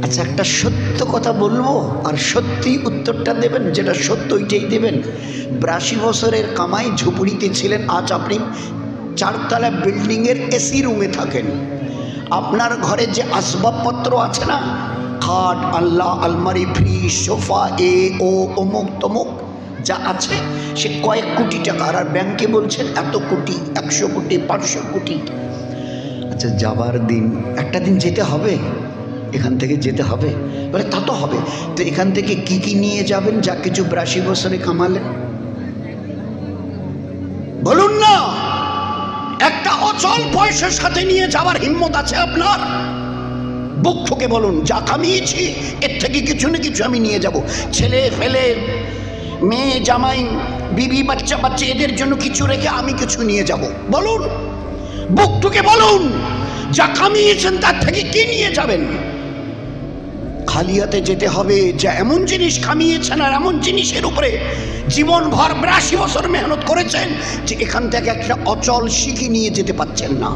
আচ্ছা, একটা সত্য কথা বলবো আর সত্যি উত্তরটা দেবেন, যেটা সত্য ওইটাই দেবেন। 82 বছরের কামাই, ঝুপড়িতে ছিলেন, আজ আপনি 4তলা বিল্ডিংয়ের এসি রুমে থাকেন। আপনার ঘরে যে আসবাবপত্র আছে না, খাট, আল্লাহ, আলমারি, ফ্রিজ, সোফা, ও অমুক তমুক যা আছে, সে কয়েক কোটি টাকা। আর ব্যাংকে বলছেন এত কোটি, 100 কোটি, 500 কোটি। আচ্ছা, যাবার দিন, একটা দিন যেতে হবে, এখান থেকে যেতে হবে। বলে তা তো হবে, তো এখান থেকে কি কি নিয়ে যাবেন যা কিছু 82 বছরে কামালেন? বলুন না। একটা অচল পয়সার সাথে নিয়ে যাওয়ার হিম্মত আছে আপনার? বুক ঠুকে বলুন, যা কামিয়েছি এর থেকে কিছু না কিছু আমি নিয়ে যাব। ছেলে ফেলে, মেয়ে জামাই, বিবি, বাচ্চা বাচ্চা, এদের জন্য কিছু রেখে আমি কিছু নিয়ে যাব। বলুন, বুক ঠুকে বলুন, যা কামিয়েছেন তার থেকে কি নিয়ে যাবেন? খালি হাতে যেতে হবে। যা এমন জিনিস কামিয়েছেন আর এমন জিনিসের উপরে জীবনভর 82 বছর মেহনত করেছেন, যে এখান থেকে একটা অচল শিখি নিয়ে যেতে পারছেন না।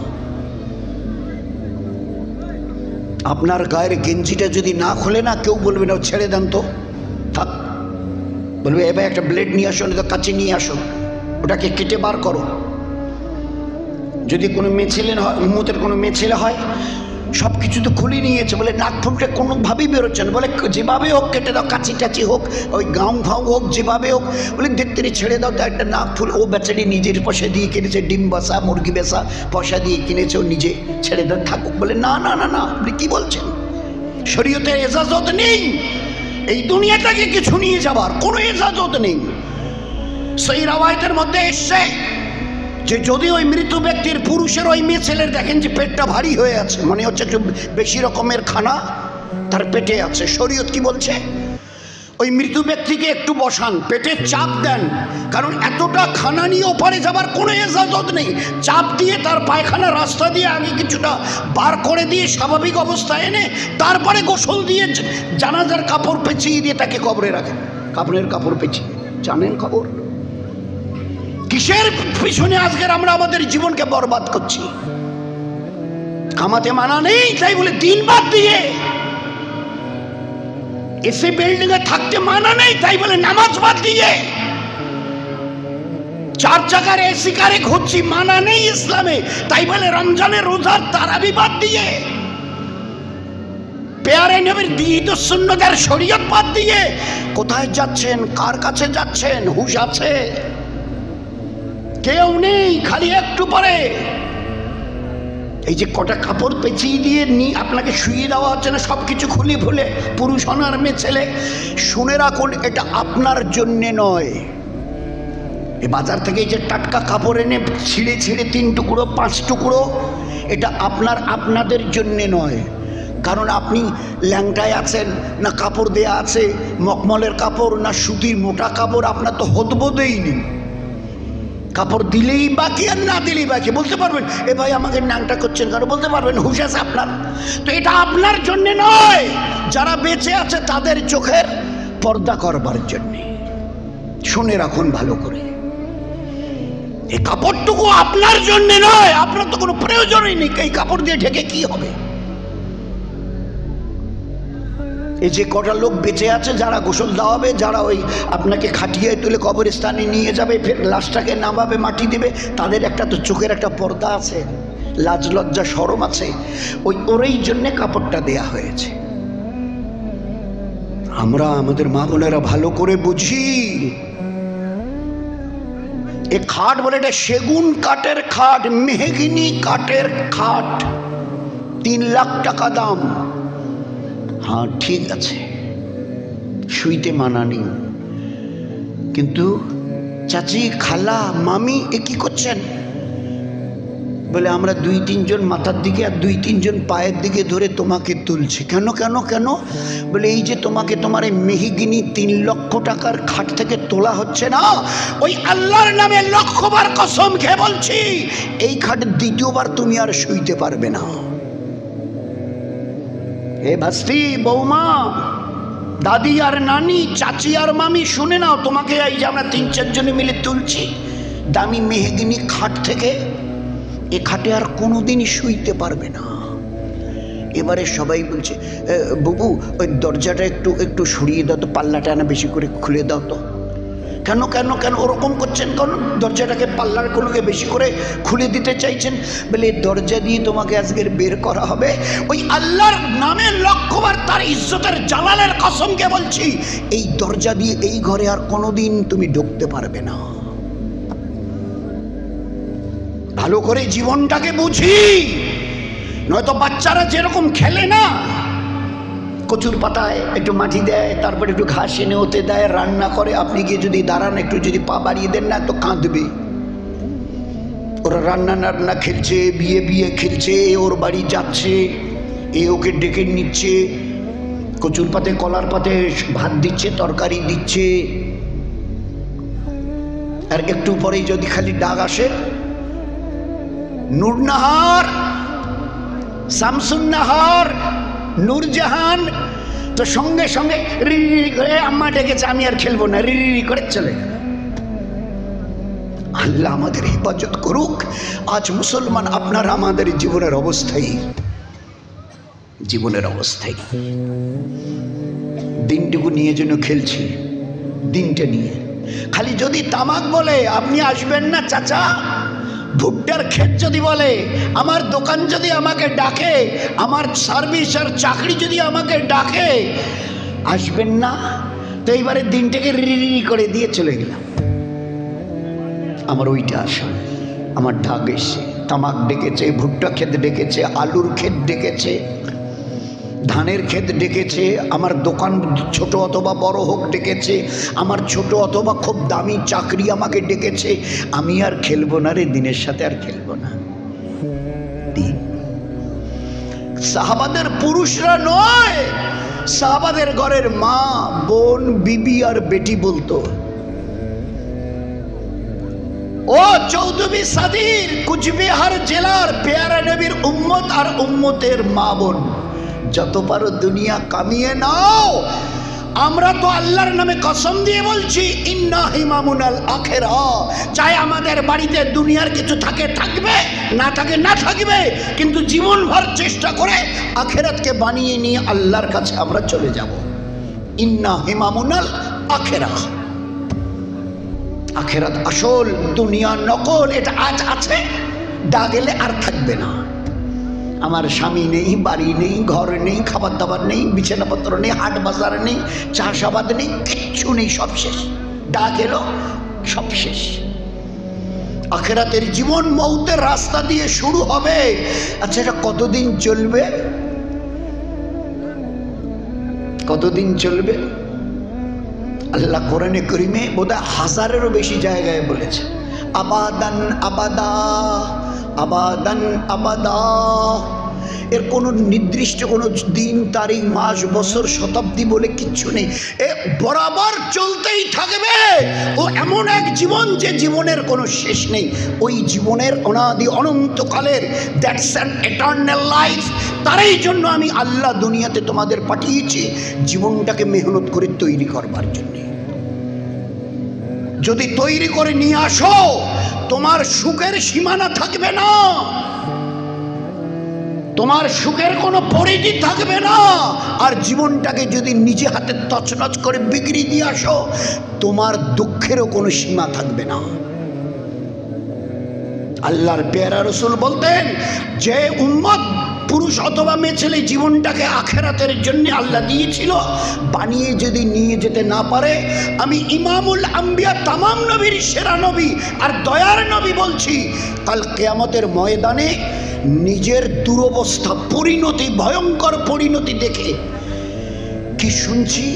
আপনার গায়ের গেঞ্জিটা যদি না খোলে না, কেউ বলবে না ছেড়ে দেন তো, থাক। বলবে এবার একটা ব্লেড নিয়ে আসো, না তো কাঁচি নিয়ে আসো, ওটাকে কেটে বার করো। যদি কোনো মেয়ে ছেলে হয়, উম্মতের কোনো মেয়ে ছেলে হয়, সব কিছু তো খুলে নিয়েছে, বলে নাক ফুলটা কোনোভাবেই বেরোচ্ছে না, বলে যেভাবে হোক কেটে দাও, কাঁচি টাচি হোক, ওই গাউন ফাউ হোক, যেভাবে হোক, বলে দেখতে ছেড়ে দাও। তো একটা নাক ফুল ও বেচারি নিজের পয়সা দিয়ে কিনেছে, ডিম বাসা, মুরগি বেসা পয়সা দিয়ে কিনেছে, ও নিজে ছেড়ে দাও, থাকুক। বলে না না না না, আপনি কি বলছেন? শরীয়তের এজাজত নেই এই দুনিয়াটাকে কিছু নিয়ে যাবার, কোনো এজাজত নেই। সেই রাওয়ায়াতের মধ্যে এসছে যে যদি ওই মৃত ব্যক্তির, পুরুষের ওই মেয়ে ছেলের দেখেন যে পেটটা ভারী হয়ে আছে, মনে হচ্ছে একটু বেশি রকমের খানা তার পেটে আছে, শরীয়ত কি বলছে? ওই মৃত ব্যক্তিকে একটু বসান, পেটে চাপ দেন, কারণ এতটা খানা নিয়ে ওপারে যাবার কোনো ইজাজত নেই। চাপ দিয়ে তার পায়খানা রাস্তা দিয়ে আগে কিছুটা বার করে দিয়ে স্বাভাবিক অবস্থায় এনে তারপরে গোসল দিয়ে জানাজার কাপড় পেঁচিয়ে দিয়ে তাকে কবরে রাখেন। কাপড়ের কাপড় পেঁচিয়ে, জানেন খবর? কিসের পিছনে আজকের আমরা আমাদের জীবনকে বরবাদ করছি? কামাতে মানা নেই তাই বলে দিন বাদ দিয়ে, এসে বিল্ডিং এ থাকতে মানা নেই তাই বলে নামাজ বাদ দিয়ে, 4 চাকার এসি কারে ঘুরছি মানা নেই ইসলামে তাই বলে রমজানের রোজার তারাবি বাদ দিয়ে, পেয়ারে নবীর ঈদ ও সুন্নতের শরীয়ত বাদ দিয়ে কোথায় যাচ্ছেন? কার কাছে যাচ্ছেন? হুঁশ আছে? কেউ নেই। খালি একটু পরে এই যে কটা কাপড় পেঁচিয়ে দিয়ে আপনাকে শুয়ে দেওয়া হচ্ছে না, সবকিছু খুলে ফুলে, পুরুষ হনার মেয়ে ছেলে, শুনে রাখুন, এটা আপনার জন্যে নয়। এই বাজার থেকে এই যে টাটকা কাপড় এনে ছিঁড়ে ছিঁড়ে 3 টুকরো 5 টুকরো, এটা আপনাদের জন্যে নয়। কারণ আপনি ল্যাংটায় আছেন, না কাপড় দেয়া আছে মকমলের কাপড়, না সুতির মোটা কাপড়, আপনার তো হতবোধই নেই। কাপড় দিলেই বাকি আর না দিলেই বাকি। বলতে পারবেন এ ভাই আমাকে ন্যাংটা করছেন কারণ, বলতে পারবেন হুঁশ আছে আপনার? তো এটা আপনার জন্য নয়, যারা বেঁচে আছে তাদের চোখের পর্দা করবার জন্য। শুনে রাখুন ভালো করে, এই কাপড়টুকু আপনার জন্য নয়, আপনার তো কোনো প্রয়োজনই নেই। এই কাপড় দিয়ে ঢেকে কি হবে? এই যে কটা লোক বেঁচে আছে, যারা গোসল দেওয়াবে, যারা ওই আপনাকে খাটিয়ে তুলে কবরস্থানে নিয়ে যাবে, ফের লাশটাকে নামাবে, মাটি দেবে, তাদের একটা তো চোখের একটা পর্দা আছে, লাজ লজ্জা শরম আছে, ওরই জন্যে কাপড়টা দেয়া হয়েছে। আমরা আমাদের মা বোনেরা ভালো করে বুঝি, এ খাট বলে এটা সেগুন কাঠের খাট, মেহগিনি কাঠের খাট, 3 লাখ টাকা দাম। হ্যাঁ ঠিক আছে, শুইতে মানা নেই, কিন্তু চাচি, খালা, মামি এ কি করছেন? বলে আমরা 2-3 জন মাথার দিকে আর 2-3 জন পায়ের দিকে ধরে তোমাকে তুলছি। কেন কেন কেন? বলে এই যে তোমাকে তোমার এই মেহগিনি 3 লক্ষ টাকার খাট থেকে তোলা হচ্ছে না, ওই আল্লাহর নামে 1 লক্ষবার কসম খেয়ে বলছি, এই খাট দ্বিতীয়বার তুমি আর শুইতে পারবে না। হে ভাস্তি, বৌমা, দাদি আর নানি, চাচি আর মামি, শুনে নাও, তোমাকে এই যে আমরা 3-4 জনে মিলে তুলছি দামি মেহগিনি খাট থেকে, এ খাটে আর কোনোদিনই শুইতে পারবে না। এবারে সবাই বলছে বাবু ওই দরজাটা একটু একটু সরিয়ে দাও তো, পাল্লাটা না বেশি করে খুলে দাও তো। কেন কেন কেন ওরকম করছেন? কারণ দরজাটাকে পাল্লারগুলোকে বেশি করে খুলে দিতে চাইছেন। বলে দরজা দিয়ে তোমাকে আজকের বের করা হবে। ওই আল্লাহর নামে লক্ষ্যবার তার ইজ্জতের জালালের কসমকে বলছি, এই দরজা দিয়ে এই ঘরে আর কোনোদিন তুমি ঢুকতে পারবে না। ভালো করে জীবনটাকে বুঝি, নয়তো বাচ্চারা যেরকম খেলে না, কচুর পাতায় একটু মাটি দেয়, তারপরে একটু ঘাস এনে ওতে দেয়, রান্না করে, আপনি গিয়ে যদি দাঁড়ান একটু যদি পা বাড়িয়ে দেন না তো কাঁদবে। ওরা রান্না খেলছে, বিয়ে বিয়ে খেলছে, ওর বাড়ি যাচ্ছে, এ ওকে ডেকে নিচ্ছে, কচুর পাতে কলার পাতে ভাত দিচ্ছে, তরকারি দিচ্ছে। আর একটু পরেই যদি খালি ডাক আসে, নূরনাহার, শামসুন্নাহার, নূরজাহান, তো সঙ্গে সঙ্গে রিরি করে আম্মা ডেকেছে, আমি আর খেলবো না, রিরি করে চলে গেল। আল্লাহ আমাদের হেফাজত করুক। আজ মুসলমান আপনারা আমাদের জীবনের অবস্থায় দিনটুকু নিয়ে যেন খেলছি, দিনটা নিয়ে। খালি যদি তামাক বলে আপনি আসবেন না চাচা, ভুট্টার ক্ষেত যদি বলে, আমার দোকান যদি আমাকে ডাকে, আমার সার্ভিস আর চাকরি যদি আমাকে ডাকে, আসবেন না, তো এইবারে দিনটাকে রিরি করে দিয়ে চলে গেলাম। আমার ওইটা আসা, আমার ডাক এসে তামাক ডেকেছে, ভুট্টা ক্ষেত ডেকেছে, আলুর ক্ষেত ডেকেছে, ধানের ক্ষেত ডেকেছে, আমার দোকান ছোট অথবা বড় হোক ডেকেছে, আমার ছোট অথবা খুব দামি চাকরি আমাকে ডেকেছে। আমি আর খেলবো না রে, দিনের সাথে আর খেলবো না। দিন সাহাবাদের পুরুষরা নয়, সাহাবাদের ঘরের মা, বোন, বিবি আর বেটি বলতো, ও চৌদ্দবী সাদির কুচবিহার জেলার পেয়ারা নবীর উম্মত আর উম্মতের মা বোন, যত পারো দুনিয়া কামিয়ে নাও। আমরা তো আল্লাহর নামে কসম দিয়ে বলছি, ইন্না হিমামুনাল আখিরা, চাই আমাদের বাড়িতে দুনিয়ার কিছু থাকে থাকবে, না থাকে না থাকবে, কিন্তু জীবনভর চেষ্টা করে আখিরাতকে বানিয়ে নিয়ে আল্লাহর কাছে আমরা চলে যাব। ইন্না হিমামুনাল আখিরা, আখিরাত আসল, দুনিয়া নকল। এটা আজ আছে, ডা গেলে আর থাকবে না। আমার স্বামী নেই, বাড়ি নেই, ঘর নেই, খাবার দাবার নেই, বিছানাপত্র নেই, হাট বাজার নেই, চাষাবাদ নেই, কিচ্ছু নেই, সব শেষ। ডাক এলো, সব শেষ। আখিরাতের জীবন মৌতের রাস্তা দিয়ে শুরু হবে। আচ্ছা, এটা কতদিন চলবে? কতদিন চলবে? আল্লাহ কোরআনে কারীমে বোধহয় 1000-এরও বেশি জায়গায় বলেছে, আবাদান আবাদা, আবাদান আবাদা। এর কোনো নির্দিষ্ট কোনো দিন, তারিখ, মাস, বছর, শতাব্দী বলে কিচ্ছু নেই। এ বরাবর চলতেই থাকবে। ও এমন এক জীবন যে জীবনের কোনো শেষ নেই। ওই জীবনের অনাদি অনন্তকালের, দ্যাটস অ্যান এটার্নাল লাইফ। তারই জন্য আমি আল্লাহ দুনিয়াতে তোমাদের পাঠিয়েছি, জীবনটাকে মেহনত করে তৈরি করবার জন্য। যদি তৈরি করে নিয়ে আসো, তোমার সুখের সীমানা থাকবে না, তোমার সুখের কোনো পরিধি থাকবে না। আর জীবনটাকে যদি নিজে হাতে তছনছ করে বিক্রি দিয়ে আসো, তোমার দুঃখেরও কোনো সীমা থাকবে না। আল্লাহর পেয়ারা রাসূল বলতেন, যে উম্মত, পুরুষ অথবা মেয়ে ছেলে, জীবনটাকে আখিরাতের জন্য আল্লাহ দিয়েছিল, বানিয়ে যদি নিয়ে যেতে না পারে, আমি ইমামুল আম্বিয়া, তামাম নবীর সেরা নবী আর দয়ার নবী বলছি, কাল কিয়ামতের ময়দানে নিজের দুরবস্থা, পরিণতি, ভয়ঙ্কর পরিণতি দেখে, কি শুনছি,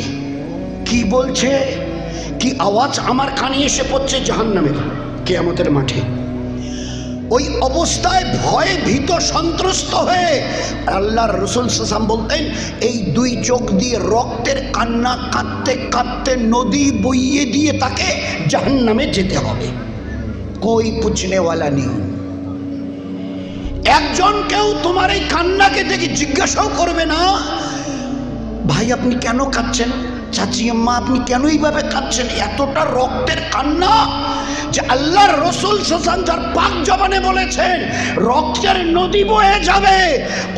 কি বলছে, কি আওয়াজ আমার কানে এসে পড়ছে জাহান্নামের, কিয়ামতের মাঠে। ওই অবস্থায় ভয়ে ভীত সন্ত্রস্ত হয়ে আল্লাহর রাসূল সাল্লাল্লাহু আলাইহি ওয়াসাল্লাম বলতেন, এই দুই চোখ দিয়ে রক্তের কান্না কাঁদতে কাঁদতে নদী বইয়ে দিয়ে তাকে জাহান্নামে যেতে হবে। কোই পুছনেওয়ালা নেই। একজন কেউ তোমার এই কান্নাকে দেখে জিজ্ঞাসাও করবে না, ভাই আপনি কেন কাঁদছেন, চাচি আম্মা আপনি কেন এইভাবে কাঁদছেন, এতটা রক্তের কান্না যে আল্লাহর রাসূল সাল্লাল্লাহু পাক জবানে বলেছেন রক্তের নদী বয়ে যাবে,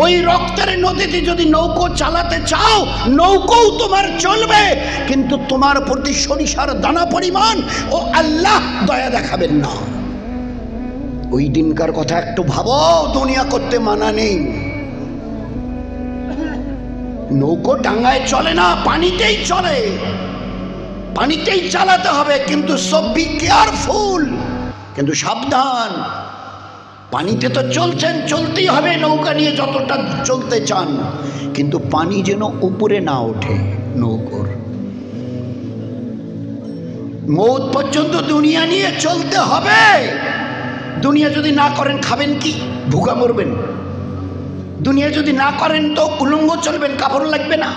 ওই রক্তের নদীতে যদি নৌকো চালাতে চাও নৌকোও তোমার চলবে, কিন্তু তোমার প্রতি সরিষার দানা পরিমাণ ও আল্লাহ দয়া দেখাবেন না। ওই দিনকার কথা একটু ভাবো, দুনিয়া করতে মানা নেই। নৌকো ডাঙ্গায় চলে না, পানিতেই চলে, পানিতেই চালাতে হবে, কিন্তু সব বি কেয়ারফুল, কিন্তু সাবধান। পানিতে তো চলছেন, চলতেই হবে নৌকা নিয়ে যতটা চলতে চান, কিন্তু পানি যেন উপরে না ওঠে নৌকোর। মৌত পর্যন্ত দুনিয়া নিয়ে চলতে হবে। দুনিয়া যদি না করেন খাবেন কি? ভুকা মরবেন। দুনিয়া যদি না করেন তো উলঙ্গ চলবেন, কাপড় লাগবে না।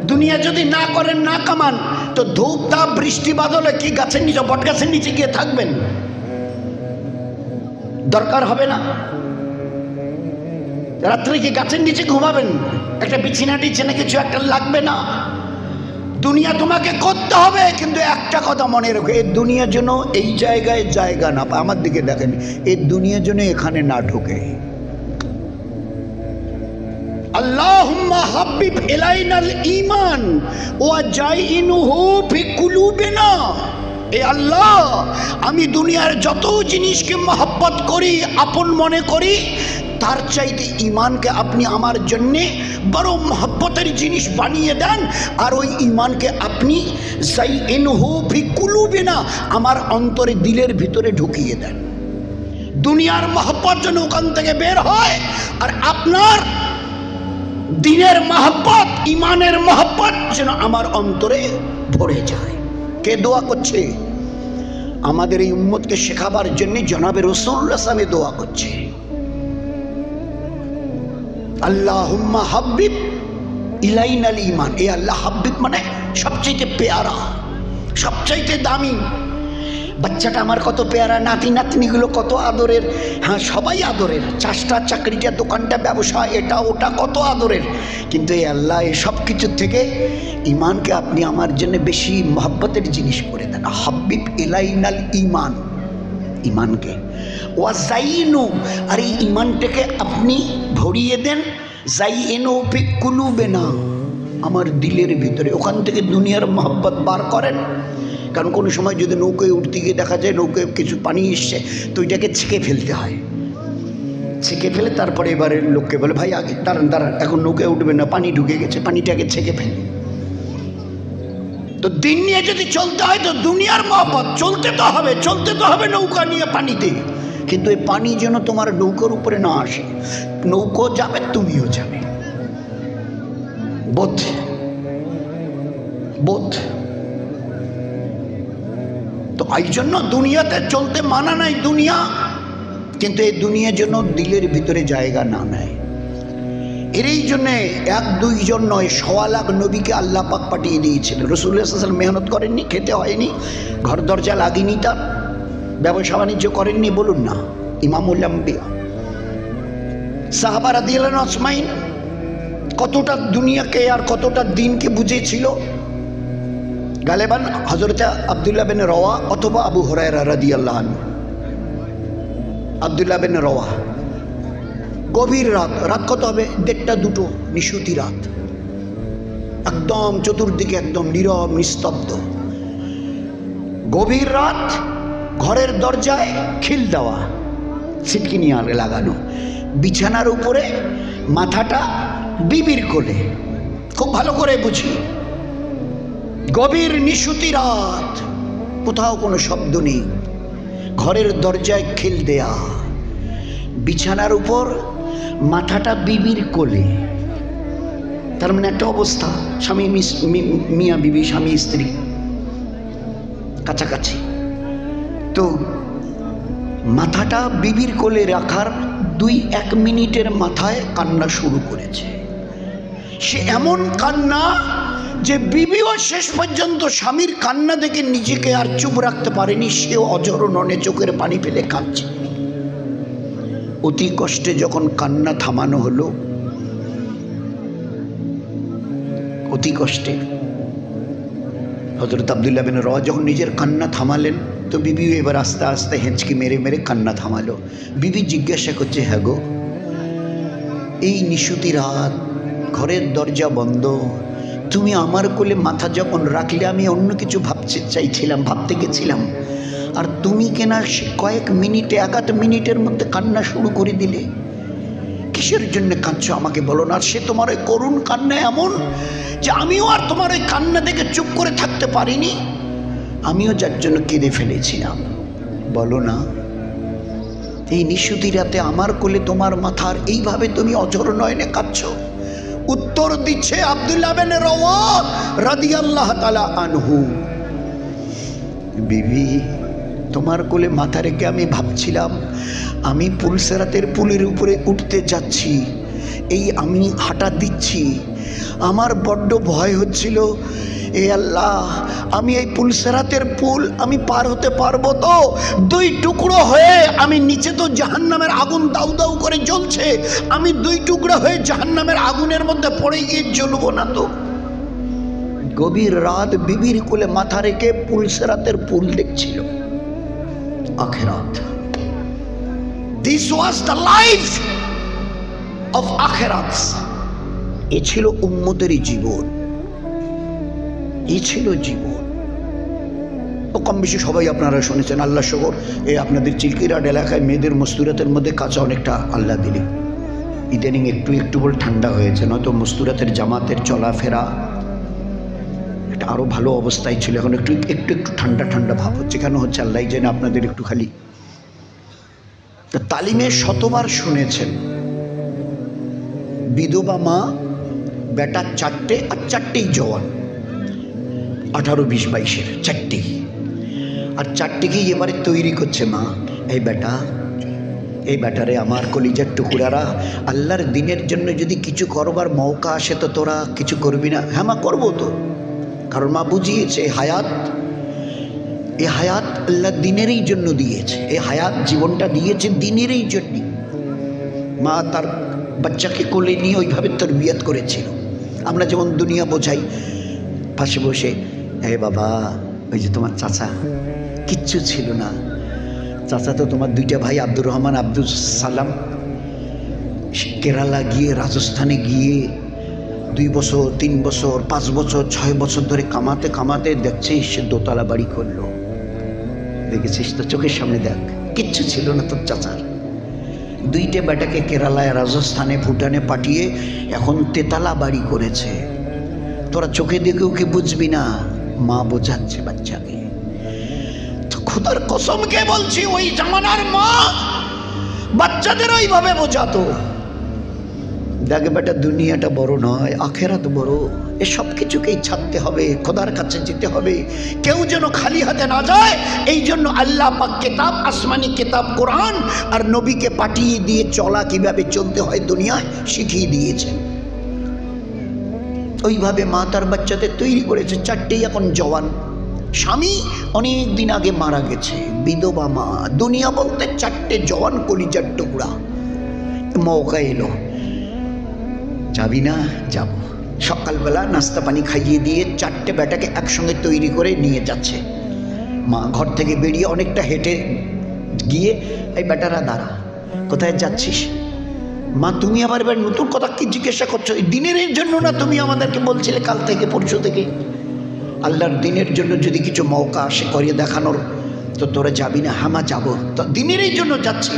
দুনিয়া যদি না করেন, না কামান, তো ধূপ তাপ বৃষ্টি বাদলে কি গাছের নিচে, বট গাছের নিচে গিয়ে থাকবেন? দরকার হবে না। রাত্রে কি গাছের নিচে ঘুমাবেন? একটা বিছানা টিছানা কিছু একটা লাগবে না। দুনিয়া তোমাকে করতে হবে, কিন্তু একটা কথা মনে রেখো, এই দুনিয়ার জন্য এই জায়গায় জায়গা না পায়। আমার দিকে দেখেন, এই দুনিয়ার জন্য এখানে না ঢোকে। আল্লাহুম্মা হাবিব ইলাইনাল ঈমান ওয়া জাইনুহু ফি কুলুবিনা। এ আল্লাহ, আমি দুনিয়ার যত জিনিসকে মহব্বত করি, আপন মনে করি, তার চাইতে ঈমানকে আপনি আমার জন্যে বড় মহব্বতের জিনিস বানিয়ে দেন, আর ওই ঈমানকে আপনি জাইনুহু ফি কুলুবিনা, আমার অন্তরে দিলের ভিতরে ঢুকিয়ে দেন। দুনিয়ার মহব্বত যেন ওখান থেকে বের হয়, আর আপনার দিনের মহব্বত, ঈমানের মহব্বত যেন আমার অন্তরে ভরে যায়। কে দোয়া করছে? আমাদের এই উম্মতকে শেখাবার জন্য জনাবে রাসূলুল্লাহ সাল্লাল্লাহু আলাইহি দোয়া করছে, আল্লাহুম্মা হাবিব ইলাইনাল ঈমান। এ আল্লাহ, হাবিব মানে সবচেয়ে পেয়ারা, সবচাইতে দামি। বাচ্চাটা আমার কত পেয়ারা, নাতি নাতনিগুলো কত আদরের। হ্যাঁ, সবাই আদরের, চাষটা, চাকরিটা, দোকানটা, ব্যবসা, এটা ওটা কত আদরের, কিন্তু এই আল্লাহ এই সব কিছুর থেকে ঈমানকে আপনি আমার জন্য বেশি মহব্বতের জিনিস করে দেন। হাবিব ইলাইনাল ঈমান, ঈমানকে ওয়া জাইনু, আর এই ঈমানটাকে আপনি ভরিয়ে দেন জাইনু ফি কুলুবিনা, আমার দিলের ভিতরে। ওখান থেকে দুনিয়ার মহব্বত বার করেন। কারণ কোনো সময় যদি নৌকায় উঠতে গিয়ে দেখা যায় নৌকায় কিছু পানি এসছে, তো ওইটাকে ছেঁকে ফেলতে হয়। ছেঁকে ফেলে তারপরে এবারে লোককে বলে, ভাই আগে দাঁড়ান দাঁড়ান, এখন নৌকায় উঠবেন না, পানি ঢুকে গেছে, পানিটাকে ছেঁকে ফেলে। তো দিন নিয়ে যদি চলতে হয় তো দুনিয়ার মহব্বত চলতে তো হবে, চলতে তো হবে নৌকা নিয়ে পানিতে, কিন্তু এই পানি যেন তোমার নৌকার উপরে না আসে। নৌকো যাবে, তুমিও যাবে। বোধ বোধ তো এই জন্য দুনিয়াতে চলতে মানা নাই দুনিয়া, কিন্তু এই দুনিয়ার জন্য দিলের ভিতরে জায়গা না নেয়। এরই জন্যে এক দুইজন নয়, 1.25 লাখ নবীকে আল্লাহ পাক পাঠিয়ে দিয়েছিলেন। রাসূলুল্লাহ সাল্লাল্লাহু আলাইহি ওয়াসাল্লাম মেহনত করেননি, খেতে হয়নি, ঘর দরজা লাগেনি, তার ব্যবসা বাণিজ্য করেননি, বলুন না। ইমামুল আম্বিয়া সাহাবা রাদিয়াল্লাহু আনহুম আজমাইন কতটা দুনিয়াকে আর কতটা দিনকে বুঝেছিল। গালেবান হযরত আব্দুল্লাহ বিন রওয়া অথবা আবু হুরায়রা রাদিয়াল্লাহু আনহু। আব্দুল্লাহ বিন রওয়া, গভীর রাত, রাত কত হবে? 1:30 2টো, নিশুতি রাত, একদম চতুর্দিকে একদম নীরব নিস্তব্ধ, গভীর রাত, ঘরের দরজায় খিল দেওয়া, ছিটকিনি লাগানো, বিছানার উপরে মাথাটা বিবির কোলে। খুব ভালো করে বুঝি, গভীর নিশুতি রাত, কোথাও কোনো শব্দ নেই, ঘরের দরজায় খিল দেয়া, বিছানার উপর মাথাটা বিবির কোলে। তার মানে একটা অবস্থা, স্বামী মিয়া বিবি, স্বামী স্ত্রী কাছাকাছি, তো মাথাটা বিবির কোলে রাখার 2-1 মিনিটের মাথায় কান্না শুরু করেছে। সে এমন কান্না যে বিবিও শেষ পর্যন্ত স্বামীর কান্না দেখে নিজেকে আর চুপ রাখতে পারেনি, সেও অঝর ননে চোখের পানি ফেলে কাঁদছে। অতি কষ্টে যখন কান্না থামানো হলো, অতি কষ্টে হযরত আব্দুল্লাহ বিন রওয়া যখন নিজের কান্না থামালেন, তো বিবি এবার আস্তে আস্তে হেঁচকি মেরে মেরে কান্না থামালো। বিবি জিজ্ঞাসা করছে, হ্যাঁ গো, এই নিশুতি রাত, ঘরের দরজা বন্ধ, তুমি আমার কোলে মাথা যখন রাখলে আমি অন্য কিছু ভাবতে গেছিলাম, আর তুমি কেনা সে কয়েক মিনিটে, 1-8 মিনিটের মধ্যে কান্না শুরু করে দিলে। কিসের জন্য কাঁদছো আমাকে বলো না? সে তোমার ওই করুণ কান্না এমন যে আমিও আর তোমার ওই কান্না দেখে চুপ করে থাকতে পারিনি, আমিও যার জন্য কেঁদে ফেলেছিলাম। বলো না, এই নিশুতি রাতে আমার কোলে তোমার মাথার এইভাবে তুমি অঝর নয়নে কাঁদছো? উত্তর দিচ্ছে আব্দুল্লাহ বিন রওয়াহা রাদিয়াল্লাহু তাআলা আনহু, বিবি তোমার কোলে মাথা রেখে আমি ভাবছিলাম আমি পুলসেরাতের পুলের উপরে উঠতে যাচ্ছি, এই আমি হাঁটা দিচ্ছি, আমার বড্ড ভয় হচ্ছিল, এ আল্লাহ আমি এই পুলসেরাতের পুল আমি পার হতে পারবো তো? 2 টুকরো হয়ে আমি নিচে, তো জাহান্নামের আগুন দাউ দাউ করে জ্বলছে, আমি 2 টুকরো হয়ে জাহান্নামের আগুনের মধ্যে পড়ে গিয়ে জ্বলবো না তো? গভীর রাত বিবির কোলে মাথা রেখে পুলসেরাতের পুল দেখছিল। আখিরাত, this was the life of আখিরাত। এ ছিল উম্মতেরই জীবন, এ ছিল জীবন। ও কম বেশি সবাই আপনারা শুনেছেন, আল্লাহ শকর, এই আপনাদের চিলকিরাট এলাকায় মেয়েদের মস্তুরাতের মধ্যে কাঁচা অনেকটা আল্লাহ দিলে ইদানিং একটু একটু বলে ঠান্ডা হয়েছে, নয়তো মস্তুরাতের জামাতের চলাফেরা এটা আরও ভালো অবস্থায় ছিল, এখন একটু একটু একটু ঠান্ডা ঠান্ডা ভাব হচ্ছে। কেন হচ্ছে আল্লাহ জানে, আপনাদের একটু খালি তালিমে শতবার শুনেছেন বিধবা মা, বেটা 4টে, আর 4টেই জওয়ান, 18, 20, 22-এর 4টেই, আর 4টেকেই এবারে তৈরি করছে মা। এই বেটা, এই বেটারে আমার কলিজার টুকুরারা, আল্লাহর দিনের জন্য যদি কিছু করবার মৌকা আসে তো তোরা কিছু করবি না? হ্যাঁ মা, করবো তো, কারণ মা বুঝিয়েছে এই হায়াত আল্লাহ দিনেরই জন্য দিয়েছে, এই হায়াত জীবনটা দিয়েছে দিনেরই জন্য। মা তার বাচ্চাকে কোলে নিয়ে ওইভাবে তরবিয়ত করেছিল। আমরা যেমন দুনিয়া বোঝাই, পাশে বসে, হে বাবা, ওই যে তোমার চাচা, কিচ্ছু ছিল না, চাচা তো তোমার 2টা ভাই আব্দুর রহমান, আব্দুল সালাম কেরালা গিয়ে, রাজস্থানে গিয়ে 2 বছর, 3 বছর, 5 বছর, 6 বছর ধরে কামাতে কামাতে দেখছিস সে 2তলা বাড়ি করলো। দেখেছিস তো, চোখের সামনে দেখ, কিচ্ছু ছিল না তোর চাচার। 2টে বেটাকে কেরালায়, রাজস্থানে, ভুটানে পাঠিয়ে এখন 3তলা বাড়ি করেছে। তোরা চোখে দেখেও কি বুঝবি না? মা বোঝাচ্ছে বাচ্চাকে। তো খোদার কসমকে বলছি, ওই জামানার মা বাচ্চাদের ওইভাবে বোঝাতো। দেখ বেটা, দুনিয়াটা বড় নয়, আখেরাত বড়। এ সব কিছুকেই ছাড়তে হবে, খোদার কাছে যেতে হবে, কেউ যেন খালি হাতে না যায়। এই জন্য আল্লাহ পাক কিতাব, আসমানি কিতাব কোরআন আর নবীকে পাঠিয়ে দিয়ে চলা কিভাবে চলতে হয় দুনিয়ায় শিখিয়ে দিয়েছে। ওইভাবে মা তার বাচ্চাদের তৈরি করেছে। 4টেই এখন জওয়ান, স্বামী অনেক দিন আগে মারা গেছে, বিধবা মা। দুনিয়া বলতে 4টে জওয়ান কলিজার টুকরা। মৌকা এলো, যাবি না? যাব। সকালবেলা নাস্তা পানি খাইয়ে দিয়ে 4টে বেটাকে একসঙ্গে তৈরি করে নিয়ে যাচ্ছে মা। ঘর থেকে বেরিয়ে অনেকটা হেঁটে গিয়ে, এই বেটারা দাঁড়া, কোথায় যাচ্ছিস? মা, তুমি আবার এবার নতুন কথা কি জিজ্ঞাসা করছো? দিনের জন্য না তুমি আমাদেরকে বলছিলে কাল থেকে পরশু থেকে, আল্লাহর দিনের জন্য যদি কিছু মৌকা আসে করিয়ে দেখানোর, তো তোরা যাবি না? হ্যাঁ মা, যাবো তো, দিনেরই জন্য যাচ্ছি।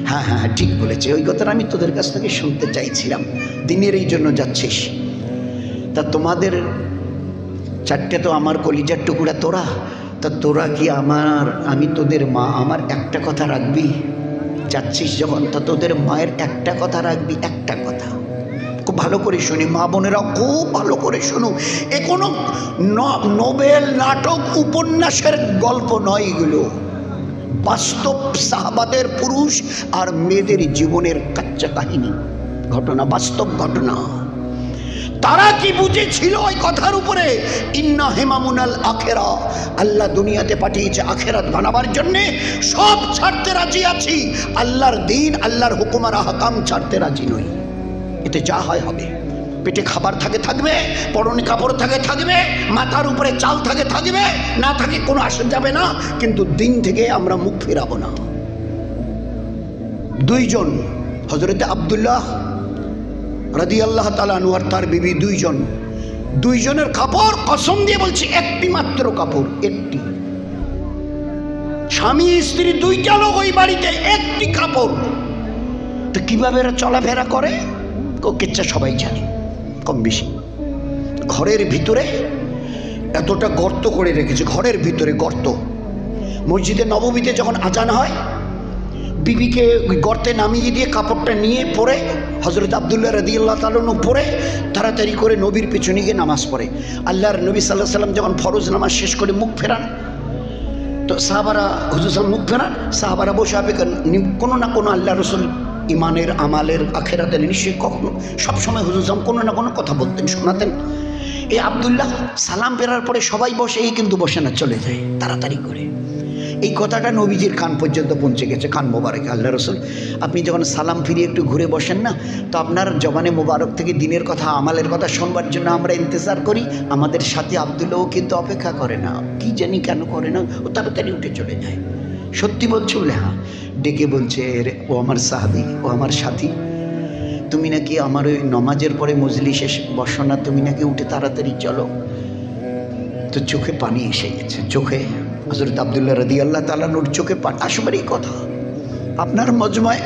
হ্যাঁ হ্যাঁ হ্যাঁ, ঠিক বলেছে, ওই কথাটা আমি তোদের কাছ থেকে শুনতে চাইছিলাম, দিনের এই জন্য যাচ্ছিস। তা তোমাদের 4টে তো আমার কলিজার টুকুরা তোরা, তা তোরা কি আমি তোদের মা, আমার একটা কথা রাখবি? যাচ্ছিস যখন, তা তোদের মায়ের একটা কথা রাখবি, একটা কথা। খুব ভালো করে শুনি মা বোনেরা, খুব ভালো করে শুনো। এ কোনো নোবেল, নাটক, উপন্যাসের গল্প নয়, এগুলো বাস্তব সাহাবাদের, পুরুষ আর মেয়েদের জীবনের কাচ্চা কাহিনী, ঘটনা, বাস্তব ঘটনা। তারা কি বুঝেছিল ওই কথার উপরে? ইন্না হেমামুনাল আখেরা, আল্লাহ দুনিয়াতে পাঠিয়েছে আখেরাত বানাবার জন্যে। সব ছাড়তে রাজি আছি, আল্লাহর দিন, আল্লাহর হুকুম আর আহকাম ছাড়তে রাজি নই। এতে যা হয় হবে। পেটে খাবার থাকে থাকবে, পরনে কাপড় থাকে থাকবে, মাথার উপরে চাল থাকে থাকবে, না থাকে কোনো আসা যাবে না, কিন্তু দিন থেকে আমরা মুখ ফেরাবো না। দুইজন হযরত আব্দুল্লাহ রাদিয়াল্লাহু তাআলা আনহু আর তার বিবি দুইজনের কাপড় কসম দিয়ে বলছি একটি মাত্র কাপড়, একটি। স্বামী স্ত্রী দুইটা লোক ওই বাড়িতে, একটি কাপড়। তো কিভাবে এরা চলাফেরা করে কিচ্ছা সবাই জানে কম বেশি। ঘরের ভিতরে এতটা গর্ত করে রেখেছে, ঘরের ভিতরে গর্ত। মসজিদে নববীতে যখন আজান হয়, বিবিকে ওই গর্তে নামিয়ে দিয়ে কাপড়টা নিয়ে পরে হযরত আব্দুল্লাহ রাদিয়াল্লাহু তাআলা আনহু পরে তাড়াতাড়ি করে নবীর পেছনে গিয়ে নামাজ পড়ে। আল্লাহর নবী সাল্লাল্লাহু আলাইহি সাল্লাম যখন ফরজ নামাজ শেষ করে মুখ ফেরান, তো সাহাবারা হুজুর সাল্লাম মুখ ফেরান, সাহাবারা বসে আপে কোনো না কোনো আল্লাহ রসুল ইমানের, আমালের, আখেরাতের নিশ্চয়ই কখনো সবসময় হুজুর সাল্লাম কোনো না কোনো কথা বলতেন, শোনাতেন। এই আব্দুল্লাহ সালাম ফেরার পরে সবাই বসে, এই কিন্তু বসে না, চলে যায় তাড়াতাড়ি করে। এই কথাটা নবীজির কান পর্যন্ত পৌঁছে গেছে, কান মোবারক। আল্লাহ রসুল আপনি যখন সালাম ফিরিয়ে একটু ঘুরে বসেন না, তো আপনার জবানে মোবারক থেকে দিনের কথা, আমালের কথা শোনবার জন্য আমরা ইন্তজার করি। আমাদের সাথে আব্দুল্লাহও কিন্তু অপেক্ষা করে না, কি জানি কেন করে না, ও তাড়াতাড়ি উঠে চলে যায়। সত্যি বলছো বলে? হ্যাঁ। ডেকে বলছে, ও আমার সাহাবী, ও আমার সাথী, তুমি নাকি আমার ওই নমাজের পরে মজলিসে বসো না, তুমি নাকি উঠে তাড়াতাড়ি চলো। তো চোখে পানি এসে গেছে, চোখে হযরত আব্দুল্লাহ রাদিয়াল্লাহু তাআলা আনহুর চোখে পানি। আসবার এই কথা আপনার মজমায়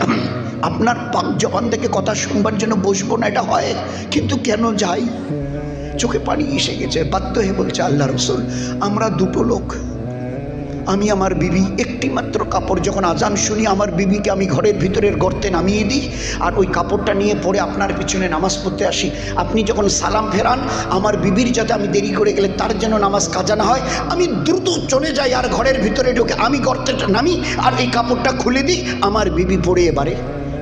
আপনার পাক জবান থেকে কথা শুনবার জন্য বসবো না, এটা হয়, কিন্তু কেন যাই, চোখে পানি এসে গেছে। বাধ্য হয়ে বলছে, আল্লাহ রসুল আমরা দুটো লোক, আমি আমার বিবি, একটি মাত্র কাপড়। যখন আজান শুনি আমার বিবিকে আমি ঘরের ভিতরের গর্তে নামিয়ে দিই, আর ওই কাপড়টা নিয়ে পরে আপনার পিছনে নামাজ পড়তে আসি। আপনি যখন সালাম ফেরান, আমার বিবির যাতে আমি দেরি করে গেলে তার যেন নামাজ কাজা না হয়, আমি দ্রুত চলে যাই আর ঘরের ভিতরে ঢুকে আমি গর্তেটা নামি আর এই কাপড়টা খুলে দিই, আমার বিবি পড়ে এবারে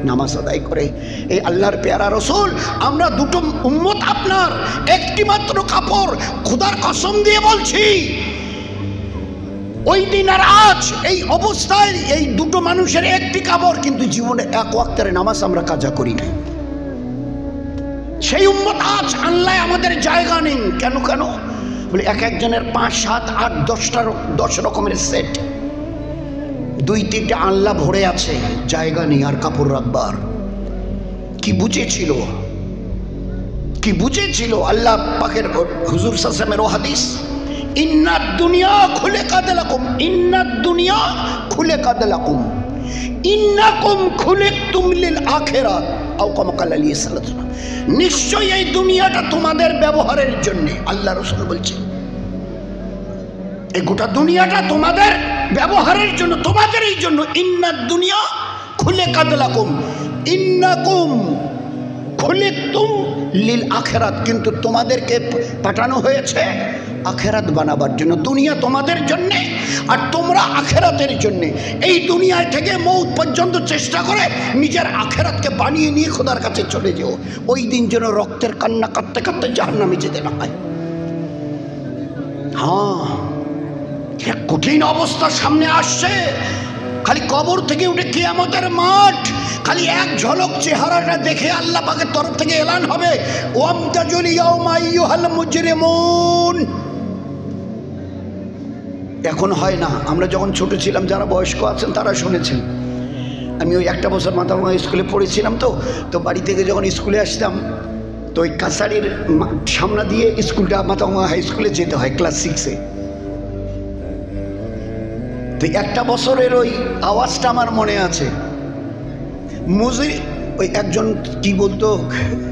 নামাজ আদায় করে। এই আল্লাহর পেয়ারা রসুল, আমরা দুটো উম্মত আপনার, একটি মাত্র কাপড়। খোদার কসম দিয়ে বলছি, ওই দিন আর আজ এই অবস্থায় এই দুটো মানুষের একটি কাপড়, কিন্তু জীবনে এক ওয়াক্তের নামাজ আমরা কাজা করি না। সেই উম্মত আজ আল্লাহ আমাদের জায়গা নেই। কেন কেন বলে, এক একজনের 5, 7, 8, 10 রকমের সেট, 2-3টে আল্লাহ ভরে আছে, জায়গা নেই আর কাপড় রাখবার। কি বুঝেছিল, কি বুঝেছিল আল্লাহ পাকের হুজুর সাল্লাল্লাহু আলাইহি হাদিস, ইন্নাদ দুনিয়া খুলিকাত লাকুম, ইন্নাদ দুনিয়া খুলিকাত লাকুম, ইন্নাকুম খুলিকতুম লিল আখিরাত, আও কামা ক্বালা আলাইহিস সালাতু। নিশ্চয়ই এই দুনিয়াটা তোমাদের ব্যবহারের জন্য। আল্লাহ রাসূল বলছেন, এই গোটা দুনিয়াটা তোমাদের ব্যবহারের জন্য, তোমাদেরই জন্য। ইন্নাদ দুনিয়া খুলিকাত লাকুম, ইন্নাকুম খুলিকতুম লিল আখিরাত, কিন্তু তোমাদেরকে পাঠানো হয়েছে আখেরাত বানাবার জন্য। দুনিয়া তোমাদের জন্যে আর তোমরা আখেরাতের জন্যে। এই দুনিয়ায় থেকে মৌত পর্যন্ত চেষ্টা করে নিজের আখেরাতকে বানিয়ে নিয়ে খোদার কাছে চলে যেও। ওই দিন যেন রক্তের কান্না কাঁদতে কাঁদতে জাহান্নামে যেতে না হয়। হ্যাঁ, এক কঠিন অবস্থা সামনে আসছে। খালি কবর থেকে উঠে কিয়ামতের মাঠ, খালি এক ঝলক চেহারাটা দেখে আল্লাহ পাকের তরফ থেকে এলান হবে, ওয়ামতাজুল ইয়াউমা আইয়ুহাল মুজরিমুন। এখন হয় না, আমরা যখন ছোট ছিলাম, যারা বয়স্ক আছেন তারা শুনেছেন। আমি ওই 1 বছর মাথাভাঙা স্কুলে পড়েছিলাম, তো বাড়ি থেকে যখন স্কুলে আসতাম, তো ওই কাছারির সামনা দিয়ে স্কুলটা মাথাভাঙা হাই স্কুলে যেতে হয় ক্লাস 6-এ। তো 1 বছরের ওই আওয়াজটা আমার মনে আছে। মুজির ওই একজন কি বলতো,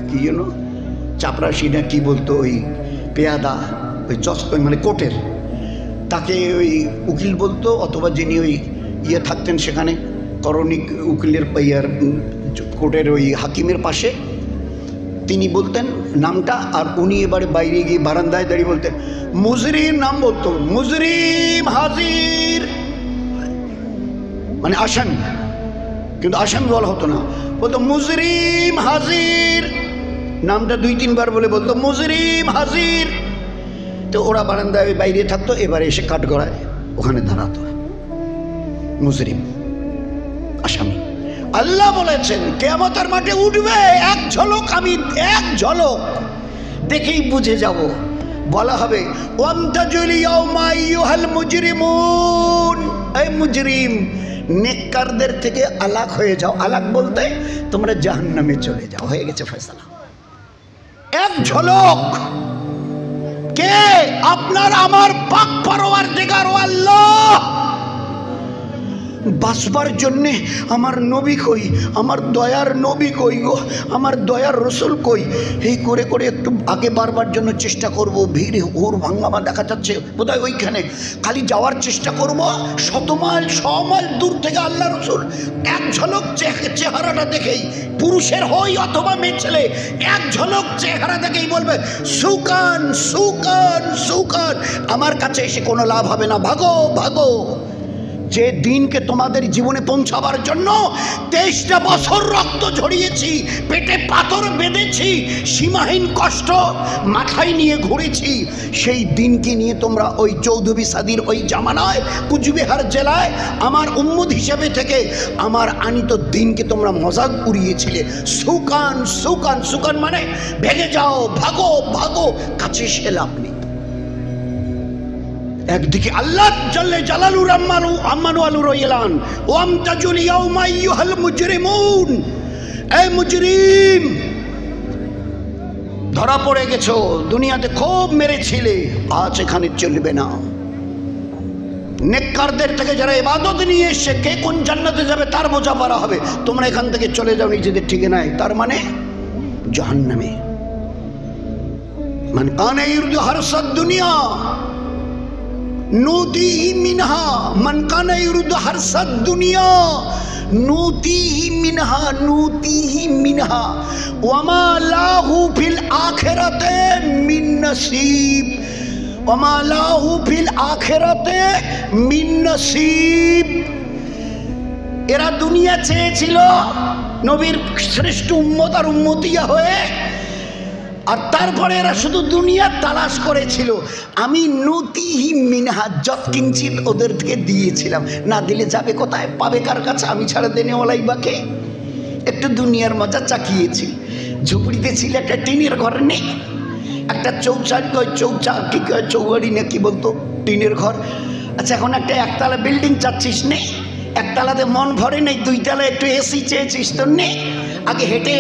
কি যেন চাপরাশি না কি বলতো, ওই পেয়াদা, ওই মানে কোর্টের, তাকে ওই উকিল বলতো, অথবা যিনি ওই ইয়ে থাকতেন সেখানে করণিক উকিলের কোর্টের ওই হাকিমের পাশে, তিনি বলতেন নামটা, আর উনি এবারে বাইরে গিয়ে বারান্দায় দাঁড়িয়ে বলতেন মুজরিম, নাম বলতো, মুজরিম হাজির, মানে আসামি, কিন্তু আসামি বলা হতো না, বলতো মুজরিম হাজির। নামটা 2-3 বার বলে বলতো মুজরিম হাজির। তো ওরা বারান্দায় বাইরে থাকতো, এবারে এসে কাঠগড়ায় ওখানে দাঁড়াতো, মুজরিম আসামি। আল্লাহ বলেছেন কিয়ামতের মাঠে উঠবে এক ঝলক, আমি এক ঝলক দেখেই বুঝে যাব। বলা হবে ওয়ামতাজুল ইয়াউমা আইয়ুহাল মুজরিমুন, এই মুজরিম নেককারদের থেকে আলাক হয়ে যাও। আলাক বলতে তোমরা জাহান্নামে চলে যাও, হয়ে গেছে ফয়সালা। এক ঝলক কে? আপনার আমার পাক পরওয়ারদিগার আল্লাহ। বাসবার জন্যে আমার নবী কই, আমার দয়ার নবী কই গো, আমার দয়ার রসুল কই, এই করে করে একটু আগে বারবার জন্য চেষ্টা করব। ভিড় হুর ভাঙ্গামা দেখা যাচ্ছে বোধহয় ওইখানে, খালি যাওয়ার চেষ্টা করব। 100 মাইল 100 মাইল দূর থেকে আল্লাহ রসুল এক ঝলক চেহারাটা দেখেই, পুরুষের হই অথবা মেয়ে ছেলে, এক ঝলক চেহারা দেখেই বলবে সুকান সুকান সুকান, আমার কাছে এসে কোনো লাভ হবে না, ভাগো ভাগো। যে দিনকে তোমাদের জীবনে পৌঁছাবার জন্য 23টা বছর রক্ত ঝরিয়েছি, পেটে পাথর বেঁধেছি, সীমাহীন কষ্ট মাথায় নিয়ে ঘুরেছি, সেই দিনকে নিয়ে তোমরা ওই চৌধুরী সাদির ওই জামানায় কুচবিহার জেলায় আমার উম্মত হিসেবে থেকে আমার আনিত দিনকে তোমরা মজাক উড়িয়েছিলে। সুকান সুকান সুকান মানে ভেগে যাও, ভাগো ভাগো, কাছে এসে লাভ নেই। একদিকে আল্লাহ জাল্লে জালালুর আম্মানু আলু রইলান ওয়ামতাজুল ইয়াউমা আইয়ুহাল মুজরিমুন, এই মুজরিম ধরা পড়ে গেছো, দুনিয়াতে খুব মেরেছিলে, আজ এখানে চলবে না। নেককারদের থেকে যারা ইবাদত নিয়ে এসে কে কোন জান্নাতে যাবে তার বোঝা পড়া হবে, তোমরা এখান থেকে চলে যাও নিজেদের ঠিকানায়, তার মানে জাহান্নামে। মান কানা ইউরিদু হারসাদ দুনিয়া নুতিহি মিনহা, মান কানা ইউরিদু হারসাদ দুনিয়া নুতিহি মিনহা, নুতিহি মিনহা ওয়ামা লাহু ফিল আখিরাতে মিন নসিব, ওয়ামা লাহু ফিল আখিরাতে মিন নসিব। এরা দুনিয়া চেয়েছিল নবীর শ্রেষ্ঠ উম্মত আর উম্মতিয়া হয়ে, আর তারপরে এরা শুধু দুনিয়ার তালাশ করেছিল। আমি নুতিহি মিনহা যত কিঞ্চিত ওদের থেকে দিয়েছিলাম, না দিলে যাবে কোথায়, পাবে কার কাছে, আমি ছাড়া দেনেওয়ালাই বাকে। একটু দুনিয়ার মজা চাকিয়েছি। ঝুপড়িতে ছিল একটা টিনের ঘর নেই, একটা চৌবাড়ি না কি বলতো, টিনের ঘর। আচ্ছা এখন একটা একতলা বিল্ডিং চাচ্ছিস নেই, একতলাতে মন ভরে নেই, 2 তলা একটু এসি চেয়েছিস তো নেই, আগে হেঁটে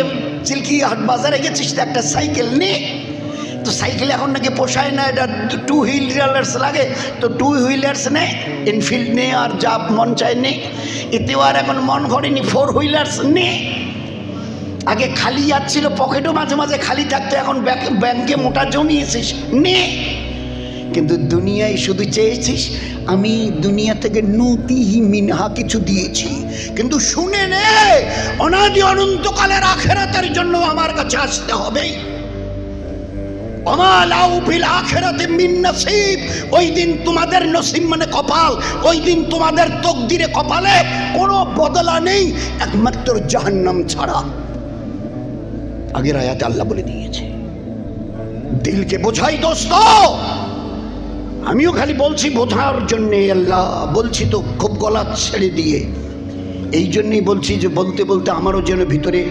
চিল্কি হাট বাজারে গেছিস তো একটা সাইকেল নে, তো সাইকেল এখন নাকি পোষায় না, এটা 2 হুইলার্স লাগে, তো 2 হুইলার্স নে, এনফিল্ড নে, আর যা মন চায় নে। এতেও আর এখন মন ভরেনি, 4 হুইলার্স নে। আগে খালি যাচ্ছিল, পকেটও মাঝে মাঝে খালি থাকতো, এখন ব্যাংকে মোটা জমিয়েছিস নে। কিন্তু দুনিয়ায় শুধু চেয়েছিস, আমি দুনিয়া থেকে নুতিহি মিনহা কিছু দিয়েছি, কিন্তু শুনে নে অনাদি অনন্তকালের আখিরাতের জন্য আমার কাছে আসতে হবে। ওমা লাহু ফিল আখিরাতি মিন নসিব, ওই দিন তোমাদের নসিব মানে কপাল, ওই দিন তোমাদের তকদিরে কপালে কোনো বদলা নেই একমাত্র জাহান্নাম ছাড়া। আগের আয়াতে আল্লাহ বলে দিয়েছে। দিলকে বোঝাই দোস্ত, আমিও খালি বলছি বোঝার জন্যে, আল্লাহ বলছি তো খুব গলা ছেড়ে দিয়ে, এই জন্যেই বলছি যে বলতে বলতে আমারও যেন ভিতরে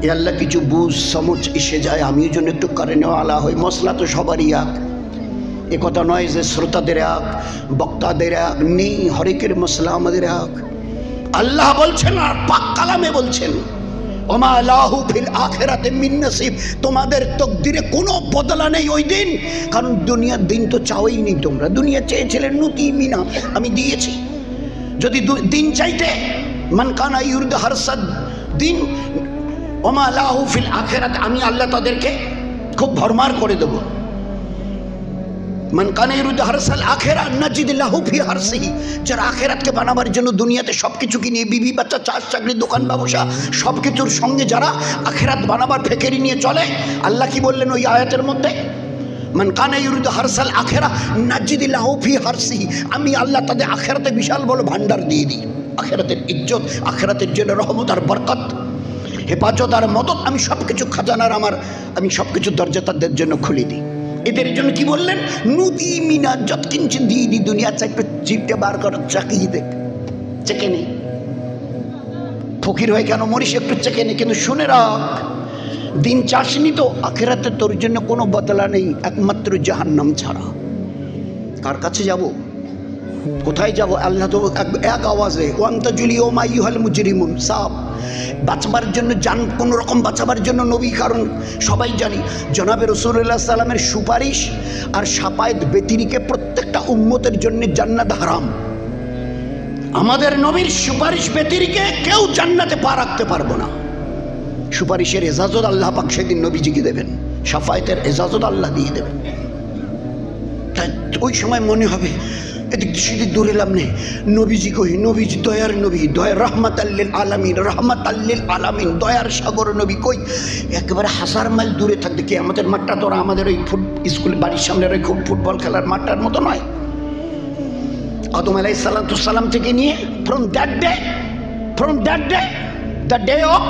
এ আল্লাহ কিছু বুঝ সমঝ এসে যায়, আমিও যেন একটু করে নেওয়া আলা হয়। মশলা তো সবারই এক, এ কথা নয় যে শ্রোতাদের এক, বক্তাদের এক নেই, হরেকের মশলা আমাদের এক। আল্লাহ বলছেন আর পাক কালামে বলছেন ওমা লাহু ফিল আখিরাতে মিন নসিব, তোমাদের তকদিরে কোনো বদলা নেই ওই দিন। কারণ দুনিয়ার দিন তো চাওই নি তোমরা, দুনিয়া চেয়েছিলেন নুতি মিনা, আমি দিয়েছি। যদি দিন চাইতে মান কানা ইউরিদু হারসাদ দিন ওমা লাহু ফিল আখিরাত, আমি আল্লাহ তাদেরকে খুব ভরমার করে দেব। মান কানা ইউরিদু হারসাল আখিরা নাজিদ লাহু ফি হারসিহি, যারা আখিরাতকে বানাবার জন্য দুনিয়াতে সব কিছু কিনে, বিবি বাচ্চা, চাষ চাকরি, দোকান ব্যবসা সব কিছুর সঙ্গে যারা আখিরাত বানাবার ফেকেরি নিয়ে চলে, আল্লাহ কি বললেন ওই আয়াতের মধ্যে, মান কানা ইউরিদু হারসাল আখিরা নাজিদ লাহু ফি হারসিহি, আমি আল্লাহ তাদের আখিরাতে বিশাল বড় ভান্ডার দিয়ে দিই, আখিরাতের ইজ্জত, আখিরাতের জন্য রহমত আর বরকত, হেফাজত আর মদত, আমি সব কিছু খাজানার আমি সব কিছু দরজা তাদের জন্য খুলে দিই। এদের জন্য কি বললেন, নুতি মিনা যত কিঞ্চিত দিয়ে দিই। দুনিয়ার চাইতে জিভটা বার কর, চাকিয়ে দেখ, চেকে নেই। ফকির হয়ে কেন মরিস, একটু চেকে নেই। কিন্তু শুনে রাখ, দিন চাসনি তো আখেরাতে তোর জন্য কোনো বদলা নেই, একমাত্র জাহান্নাম ছাড়া। কার কাছে যাব, কোথায় যাব? আল্লাহ তো এক আওয়াজে ওয়ান্তাজুলি ও মাইয়ুহাল মুজরিমুন সাব বাঁচবার জন্য যান, কোনো রকম বাঁচাবার জন্য নবী, কারণ সবাই জানি জনাবে রাসূলুল্লাহ সাল্লামের সুপারিশ আর শাফায়েত ব্যতিরিকে প্রত্যেকটা উম্মতের জন্য জান্নাত হারাম। আমাদের নবীর সুপারিশ ব্যতিরিকে কেউ জান্নাতে পা রাখতে পারবো না। সুপারিশের এজাজত আল্লাহ পাক সেদিন নবীজিকে দেবেন, শাফায়েতের এজাজত আল্লাহ দিয়ে দেবেন। তাই ওই সময় মনে হবে এদিক সেদিক দূরে লাভ নেই, নবীজি কই, নবীজি দয়ার নবী, দয়া রহমাতাল্লিল আলামিন, রহমাতাল্লিল আলামিন, দয়ার সাগর নবী কই। একেবারে 1000 মাইল দূরে থাকতে কি আমাদের মাঠটা তো আমাদের ওই স্কুল বাড়ির সামনের ওই ফুটবল খেলার মাঠটার মতো নয়। আদম আলাইহিস সালাম থেকে নিয়ে from that day the day of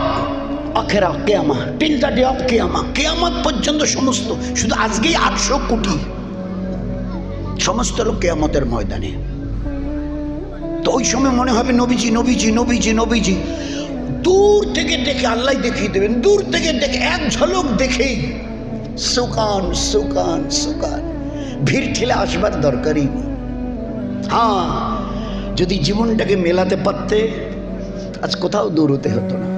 আখিরা কিয়ামা till the day of কিয়ামা, কিয়ামত পর্যন্ত সমস্ত, শুধু আজকেই 800 কোটি সমস্ত লোক কিয়ামতের ময়দানে। তো ওই সময় মনে হবে নবীজি নবীজি নবীজি নবীজি, দূর থেকে দেখে আল্লাহ দেখিয়ে দেবেন, দূর থেকে দেখে এক ঝলক দেখেই সুকান সুকান সুকান, ভিড় ঠেলে আসবার দরকারই নেই। হ্যাঁ, যদি জীবনটাকে মেলাতে পারতে আজ কোথাও দূর হতে হতো না।